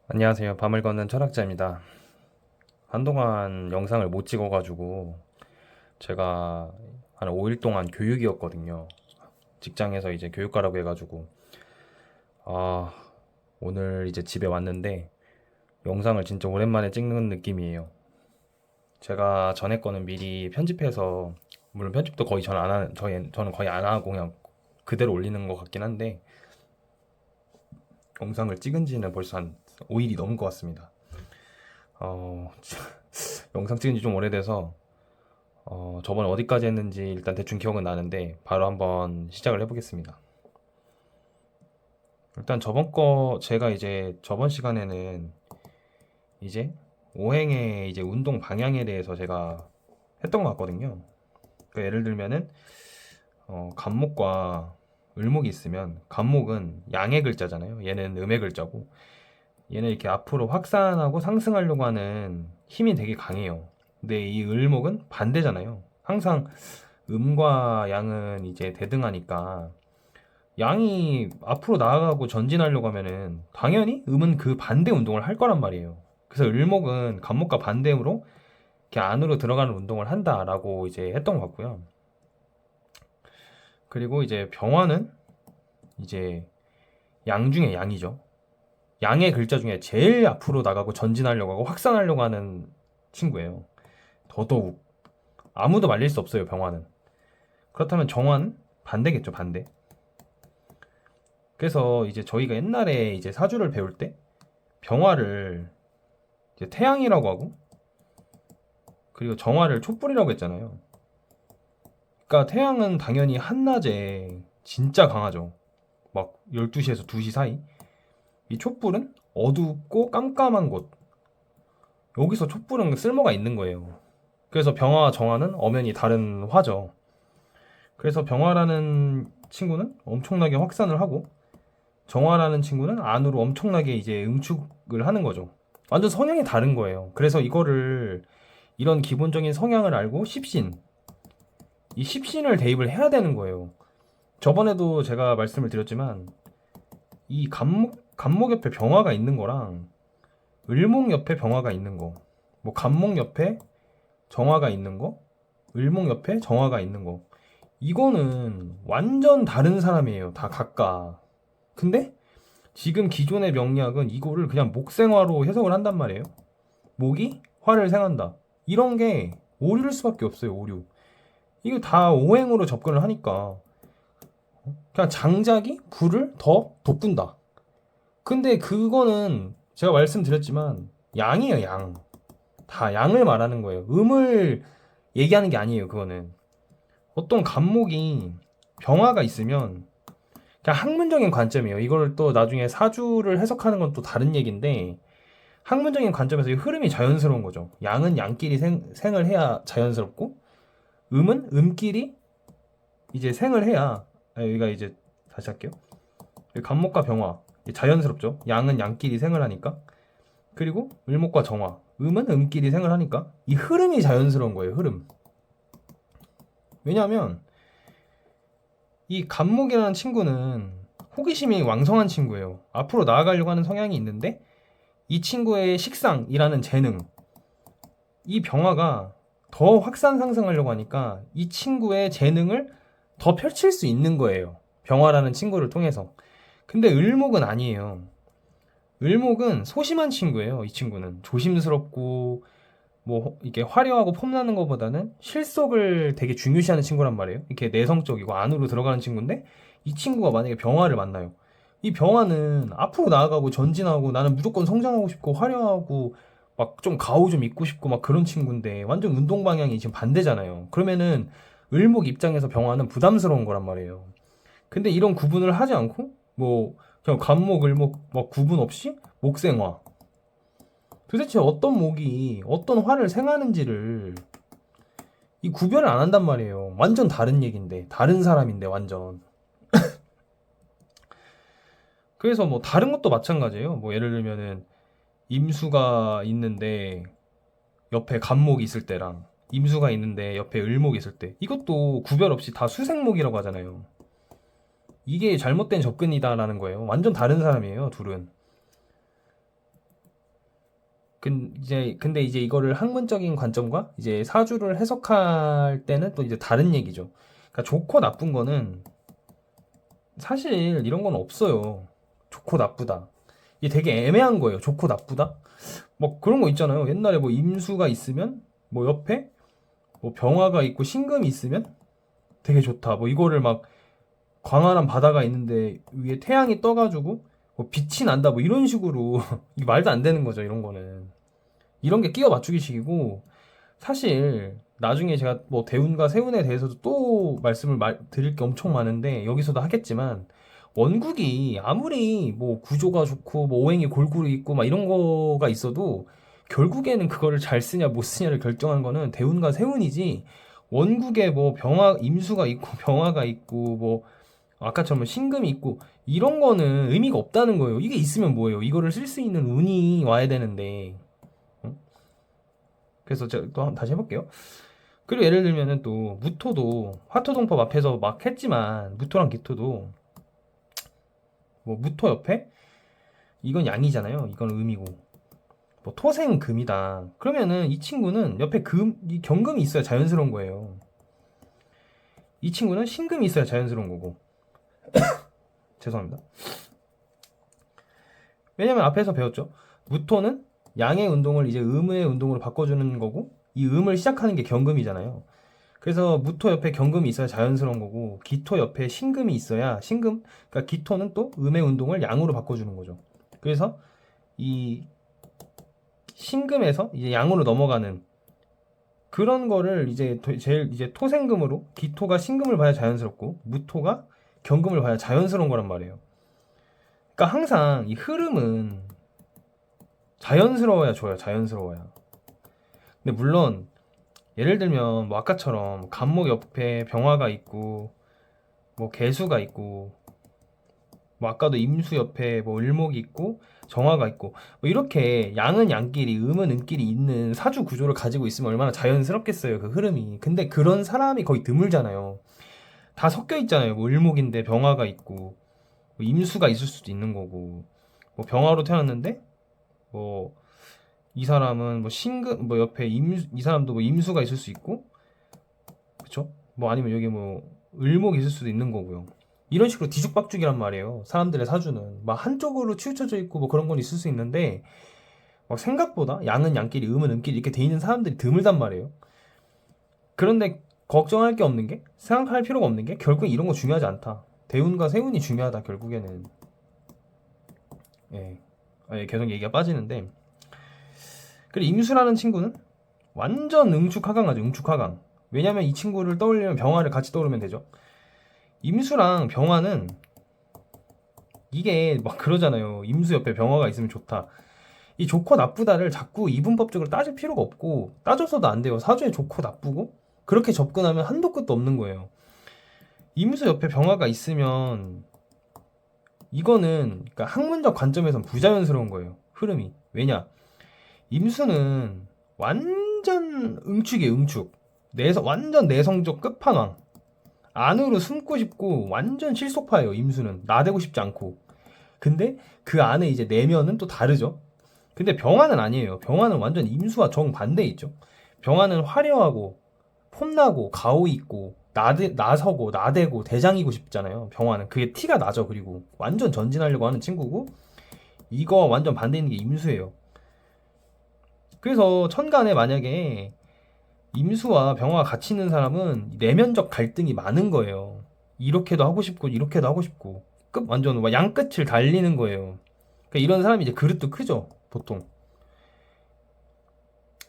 안녕하세요. 밤을 걷는 철학자입니다. 한동안 영상을 못 찍어가지고 제가 한 5일 동안 교육이었거든요. 직장에서 이제 교육가라고 해가지고 아 오늘 이제 집에 왔는데 영상을 진짜 오랜만에 찍는 느낌이에요. 제가 전에 거는 미리 편집해서 물론 편집도 거의 저는 거의 안 하고 그냥 그대로 올리는 것 같긴 한데 영상을 찍은 지는 벌써 한 5일이 넘은 것 같습니다. 어, 영상 찍은 지 좀 오래돼서 저번에 어디까지 했는지 일단 대충 기억은 나는데 바로 한번 시작을 해보겠습니다. 일단 제가 이제 저번 시간에는 이제 오행의 이제 운동 방향에 대해서 제가 했던 것 같거든요. 그러니까 예를 들면은 간목과 을목이 있으면 간목은 양의 글자잖아요. 얘는 음의 글자고 얘는 이렇게 앞으로 확산하고 상승하려고 하는 힘이 되게 강해요. 근데 이 을목은 반대잖아요. 항상 음과 양은 이제 대등하니까 양이 앞으로 나아가고 전진하려고 하면은 당연히 음은 그 반대 운동을 할 거란 말이에요. 그래서 을목은 간목과 반대로 이렇게 안으로 들어가는 운동을 한다라고 이제 했던 것 같고요. 그리고 이제 병화는 이제 양 중에 양이죠. 양의 글자 중에 제일 앞으로 나가고 전진하려고 하고 확산하려고 하는 친구예요. 더더욱 아무도 말릴 수 없어요, 병화는. 그렇다면 정화는 반대겠죠, 반대. 그래서 이제 저희가 옛날에 이제 사주를 배울 때 병화를 이제 태양이라고 하고 그리고 정화를 촛불이라고 했잖아요. 그러니까 태양은 당연히 한낮에 진짜 강하죠. 막 12시에서 2시 사이. 이 촛불은 어둡고 깜깜한 곳. 여기서 촛불은 쓸모가 있는 거예요. 그래서 병화와 정화는 엄연히 다른 화죠. 그래서 병화라는 친구는 엄청나게 확산을 하고 정화라는 친구는 안으로 엄청나게 이제 응축을 하는 거죠. 완전 성향이 다른 거예요. 그래서 이런 기본적인 성향을 알고 이 십신을 대입을 해야 되는 거예요. 저번에도 제가 말씀을 드렸지만 이 간목 옆에 병화가 있는 거랑 을목 옆에 병화가 있는 거, 뭐 간목 옆에 정화가 있는 거, 을목 옆에 정화가 있는 거, 이거는 완전 다른 사람이에요. 다 각각. 근데 지금 기존의 명리학은 이거를 그냥 목생화로 해석을 한단 말이에요. 목이 화를 생한다. 이런 게 오류일 수밖에 없어요, 오류. 이거 다 오행으로 접근을 하니까 그냥 장작이 불을 더 돋군다. 근데 그거는 제가 말씀드렸지만 양이에요, 양. 다 양을 말하는 거예요. 음을 얘기하는 게 아니에요, 그거는. 어떤 간목이 병화가 있으면 그냥 학문적인 관점이에요. 이걸 또 나중에 사주를 해석하는 건 또 다른 얘기인데 학문적인 관점에서 이 흐름이 자연스러운 거죠. 양은 양끼리 생을 해야 자연스럽고 음은 음끼리 이제 생을 해야 여기가 이제 다시 할게요. 간목과 병화 자연스럽죠. 양은 양끼리 생을 하니까. 그리고 을목과 정화 음은 음끼리 생을 하니까 이 흐름이 자연스러운 거예요. 흐름. 왜냐하면 이 간목이라는 친구는 호기심이 왕성한 친구예요. 앞으로 나아가려고 하는 성향이 있는데 이 친구의 식상이라는 재능, 이 병화가 더 확산 상승하려고 하니까 이 친구의 재능을 더 펼칠 수 있는 거예요. 병화라는 친구를 통해서. 근데 을목은 아니에요. 을목은 소심한 친구예요. 이 친구는 조심스럽고 뭐 이게 화려하고 폼나는 것보다는 실속을 되게 중요시하는 친구란 말이에요. 이렇게 내성적이고 안으로 들어가는 친구인데 이 친구가 만약에 병화를 만나요. 이 병화는 앞으로 나아가고 전진하고 나는 무조건 성장하고 싶고 화려하고 막 좀 가오 좀 입고 싶고 막 그런 친구인데 완전 운동 방향이 지금 반대잖아요. 그러면은 을목 입장에서 병화는 부담스러운 거란 말이에요. 근데 이런 구분을 하지 않고 뭐 그냥 간목 을목 막 구분 없이 목생화 도대체 어떤 목이 어떤 화를 생하는지를 이 구별을 안 한단 말이에요. 완전 다른 얘기인데, 다른 사람인데 완전. 그래서 뭐 다른 것도 마찬가지예요. 뭐 예를 들면은 임수가 있는데 옆에 간목이 있을 때랑 임수가 있는데 옆에 을목이 있을 때 이것도 구별 없이 다 수생목이라고 하잖아요. 이게 잘못된 접근이다라는 거예요. 완전 다른 사람이에요, 둘은. 근데 이제 이거를 학문적인 관점과 이제 사주를 해석할 때는 또 이제 다른 얘기죠. 그러니까 좋고 나쁜 거는 사실 이런 건 없어요. 좋고 나쁘다. 이게 되게 애매한 거예요. 좋고 나쁘다? 뭐 그런 거 있잖아요. 옛날에 뭐 임수가 있으면 뭐 옆에 뭐 병화가 있고 신금이 있으면 되게 좋다. 뭐 이거를 막 광활한 바다가 있는데 위에 태양이 떠가지고 뭐 빛이 난다. 뭐 이런 식으로 이게 말도 안 되는 거죠. 이런 거는. 이런 게 끼워 맞추기식이고 사실 나중에 제가 뭐 대운과 세운에 대해서도 또 드릴 게 엄청 많은데 여기서도 하겠지만 원국이 아무리 뭐 구조가 좋고 뭐 오행이 골고루 있고 막 이런 거가 있어도 결국에는 그거를 잘 쓰냐 못 쓰냐를 결정한 거는 대운과 세운이지 원국에 뭐 병화 임수가 있고 병화가 있고 뭐 아까처럼 신금이 있고 이런 거는 의미가 없다는 거예요. 이게 있으면 뭐예요? 이거를 쓸 수 있는 운이 와야 되는데 어? 그래서 제가 또 다시 해볼게요. 그리고 예를 들면은 또 무토도 화토동법 앞에서 막 했지만 무토랑 기토도 뭐 무토 옆에 이건 양이잖아요. 이건 음이고 뭐 토생 금이다. 그러면은 이 친구는 옆에 이 경금이 있어야 자연스러운 거예요. 이 친구는 신금이 있어야 자연스러운 거고. 죄송합니다. 왜냐면 앞에서 배웠죠. 무토는 양의 운동을 이제 음의 운동으로 바꿔주는 거고 이 음을 시작하는 게 경금이잖아요. 그래서 무토 옆에 경금이 있어야 자연스러운 거고 기토 옆에 신금이 있어야 그러니까 기토는 또 음의 운동을 양으로 바꿔주는 거죠. 그래서 이 신금에서 이제 양으로 넘어가는 그런 거를 이제 제일 이제 토생금으로 기토가 신금을 봐야 자연스럽고 무토가 경금을 봐야 자연스러운 거란 말이에요. 그러니까 항상 이 흐름은 자연스러워야 좋아요. 자연스러워야. 근데 물론 예를 들면 뭐 아까처럼 간목 옆에 병화가 있고 뭐 개수가 있고 뭐 아까도 임수 옆에 뭐 을목이 있고 정화가 있고 뭐 이렇게 양은 양끼리 음은 음끼리 있는 사주 구조를 가지고 있으면 얼마나 자연스럽겠어요 그 흐름이. 근데 그런 사람이 거의 드물잖아요. 다 섞여 있잖아요. 뭐 을목인데 병화가 있고 뭐 임수가 있을 수도 있는 거고 뭐 병화로 태어났는데 뭐 이 사람은 뭐 신금 뭐 옆에 이 사람도 뭐 임수가 있을 수 있고 그쵸? 뭐 아니면 여기 뭐 을목이 있을 수도 있는 거고요. 이런 식으로 뒤죽박죽이란 말이에요. 사람들의 사주는 막 한쪽으로 치우쳐져 있고 뭐 그런 건 있을 수 있는데 막 생각보다 양은 양끼리 음은 음끼리 이렇게 돼 있는 사람들이 드물단 말이에요. 그런데 걱정할 게 없는 게 생각할 필요가 없는 게 결국 이런 거 중요하지 않다. 대운과 세운이 중요하다 결국에는. 예. 계속 얘기가 빠지는데 그리고 임수라는 친구는 완전 응축하강하죠. 응축하강. 왜냐면 이 친구를 떠올리면 병화를 같이 떠오르면 되죠. 임수랑 병화는 이게 막 그러잖아요. 임수 옆에 병화가 있으면 좋다. 이 좋고 나쁘다를 자꾸 이분법적으로 따질 필요가 없고 따져서도 안 돼요. 사주에 좋고 나쁘고 그렇게 접근하면 한도 끝도 없는 거예요. 임수 옆에 병화가 있으면 이거는 그러니까 학문적 관점에선 부자연스러운 거예요. 흐름이. 왜냐? 임수는 완전 응축이에요. 응축. 완전 내성적 끝판왕. 안으로 숨고 싶고 완전 실속파예요. 임수는 나대고 싶지 않고. 근데 그 안에 이제 내면은 또 다르죠. 근데 병화는 아니에요. 병화는 완전 임수와 정반대에 있죠. 병화는 화려하고 폼나고 가오 있고 나서고 나대고 대장이고 싶잖아요. 병화는 그게 티가 나죠. 그리고 완전 전진하려고 하는 친구고 이거 완전 반대인 게 임수예요. 그래서 천간에 만약에 임수와 병화가 같이 있는 사람은 내면적 갈등이 많은 거예요. 이렇게도 하고 싶고 이렇게도 하고 싶고 끝 완전 양끝을 달리는 거예요. 그러니까 이런 사람이 이제 그릇도 크죠. 보통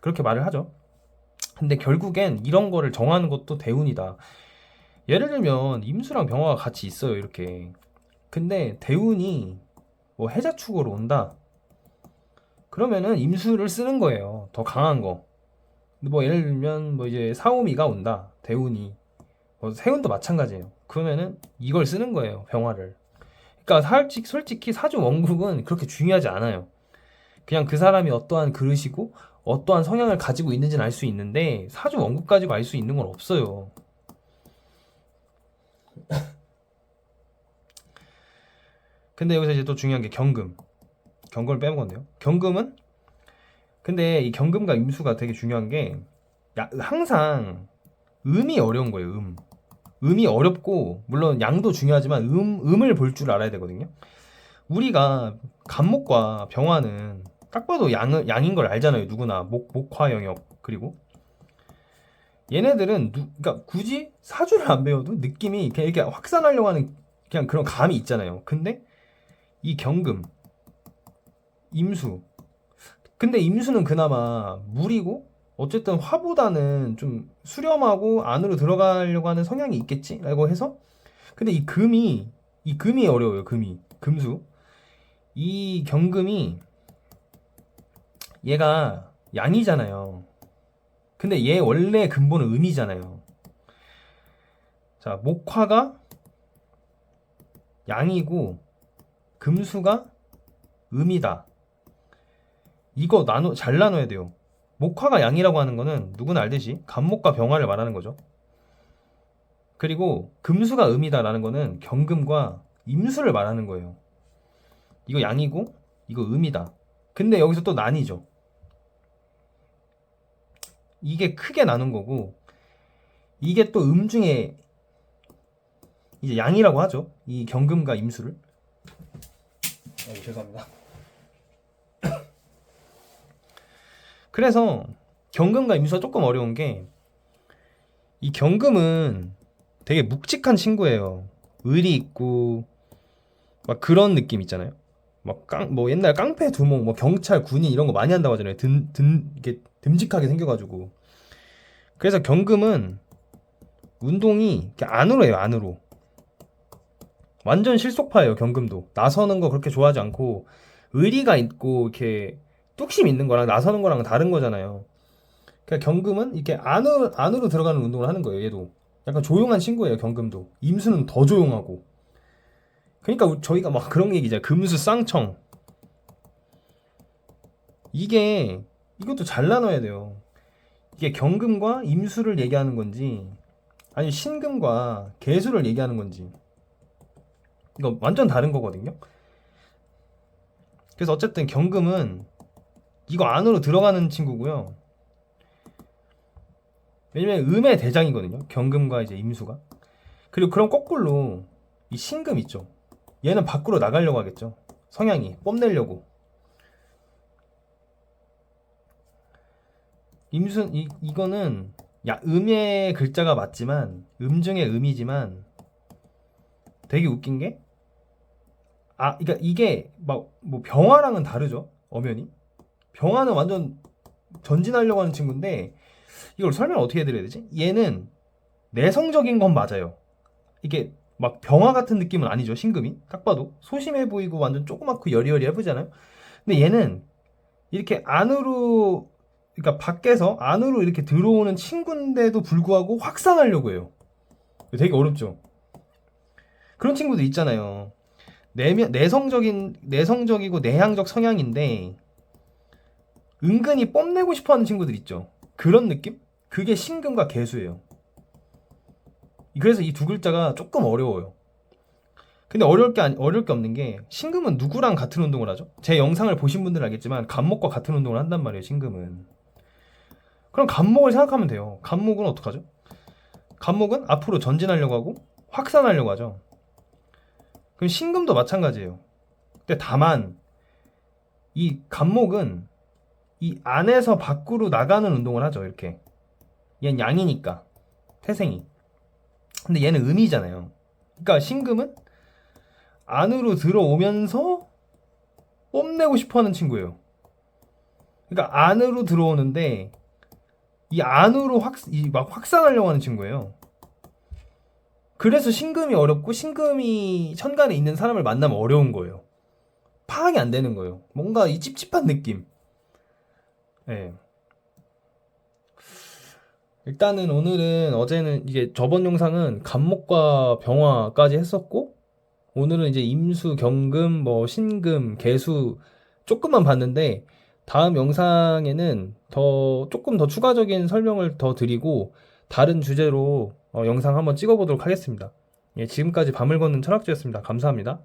그렇게 말을 하죠. 근데 결국엔 이런 거를 정하는 것도 대운이다. 예를 들면 임수랑 병화가 같이 있어요. 이렇게. 근데 대운이 뭐 해자축으로 온다. 그러면은 임수를 쓰는 거예요. 더 강한 거. 뭐 예를 들면 뭐 이제 사오미가 온다. 대운이. 뭐 세운도 마찬가지예요. 그러면은 이걸 쓰는 거예요. 병화를. 그러니까 솔직히 사주 원국은 그렇게 중요하지 않아요. 그냥 그 사람이 어떠한 그릇이고 어떠한 성향을 가지고 있는지는 알 수 있는데 사주 원국 가지고 알 수 있는 건 없어요. 근데 여기서 이제 또 중요한 게 경금. 경금을 빼먹었네요. 경금은 근데 이 경금과 임수가 되게 중요한 게 항상 음이 어려운 거예요. 음이 어렵고 물론 양도 중요하지만 음을 볼 줄 알아야 되거든요. 우리가 간목과 병화는 딱 봐도 양인 걸 알잖아요. 누구나 목화 영역. 그리고 얘네들은 그러니까 굳이 사주를 안 배워도 느낌이 그냥 이렇게 확산하려고 하는 그냥 그런 감이 있잖아요. 근데 이 경금, 임수. 근데 임수는 그나마 물이고 어쨌든 화보다는 좀 수렴하고 안으로 들어가려고 하는 성향이 있겠지라고 해서 근데 이 금이 어려워요. 금수. 이 경금이 얘가 양이잖아요. 근데 얘 원래 근본은 음이잖아요. 자, 목화가 양이고 금수가 음이다. 이거 잘 나눠야 돼요. 목화가 양이라고 하는 거는 누구나 알듯이 간목과 병화를 말하는 거죠. 그리고 금수가 음이다라는 거는 경금과 임수를 말하는 거예요. 이거 양이고 이거 음이다. 근데 여기서 또 나뉘죠. 이게 크게 나눈 거고 이게 또 중에 이제 양이라고 하죠. 이 경금과 임수를. 죄송합니다. 그래서 경금과 임수가 조금 어려운 게 이 경금은 되게 묵직한 친구예요. 의리 있고 막 그런 느낌 있잖아요. 뭐 옛날 깡패 두목, 뭐 경찰, 군인 이런 거 많이 한다고 하잖아요. 이게 듬직하게 생겨가지고. 그래서 경금은 운동이 이렇게 안으로 해요. 안으로. 완전 실속파예요. 경금도 나서는 거 그렇게 좋아하지 않고 의리가 있고 이렇게 뚝심 있는 거랑 나서는 거랑 다른 거잖아요. 그러니까 경금은 이렇게 안으로 들어가는 운동을 하는 거예요. 얘도 약간 조용한 친구예요. 경금도 임수는 더 조용하고. 그러니까 저희가 막 그런 얘기잖아요. 금수 쌍청. 이것도 잘 나눠야 돼요. 이게 경금과 임수를 얘기하는 건지 아니 신금과 개수를 얘기하는 건지 이거 완전 다른 거거든요. 그래서 어쨌든 경금은 이거 안으로 들어가는 친구고요. 왜냐면 음의 대장이거든요. 경금과 이제 임수가. 그리고 그럼 거꾸로 이 신금 있죠. 얘는 밖으로 나가려고 하겠죠. 성향이 뽐내려고. 이거는 음의 글자가 맞지만 중에 음이지만 되게 웃긴 게 그러니까 이게 막 뭐 병화랑은 다르죠. 엄연히. 병화는 완전 전진하려고 하는 친구인데 이걸 설명을 어떻게 해드려야 되지? 얘는 내성적인 건 맞아요. 이게 막 병화 같은 느낌은 아니죠. 신금이 딱 봐도 소심해 보이고 완전 조그맣고 여리여리 해보잖아요. 근데 얘는 이렇게 안으로 그러니까 밖에서 안으로 이렇게 들어오는 친구인데도 불구하고 확산하려고 해요. 되게 어렵죠. 그런 친구도 있잖아요. 내성적이고 내향적 성향인데 은근히 뽐내고 싶어하는 친구들 있죠. 그런 느낌? 그게 신금과 개수예요. 그래서 이 두 글자가 조금 어려워요. 근데 어려울 게 없는 게 신금은 누구랑 같은 운동을 하죠? 제 영상을 보신 분들은 알겠지만 간목과 같은 운동을 한단 말이에요. 신금은. 그럼 간목을 생각하면 돼요. 간목은 어떡하죠? 간목은 앞으로 전진하려고 하고 확산하려고 하죠. 그럼 신금도 마찬가지예요. 근데 다만 이 간목은 이 안에서 밖으로 나가는 운동을 하죠. 이렇게. 얘는 양이니까 태생이. 근데 얘는 음이잖아요. 그러니까 신금은 안으로 들어오면서 뽐내고 싶어하는 친구예요. 그러니까 안으로 들어오는데 이 안으로 막 확산하려고 하는 친구예요. 그래서 신금이 어렵고 신금이 천간에 있는 사람을 만나면 어려운 거예요. 파악이 안 되는 거예요. 뭔가 이 찝찝한 느낌. 예. 일단은 어제는 이게 저번 영상은 간목과 병화까지 했었고 오늘은 이제 임수, 경금, 뭐 신금, 개수 조금만 봤는데 다음 영상에는 조금 더 추가적인 설명을 더 드리고 다른 주제로 영상 한번 찍어보도록 하겠습니다. 예, 지금까지 밤을 걷는 철학주였습니다. 감사합니다.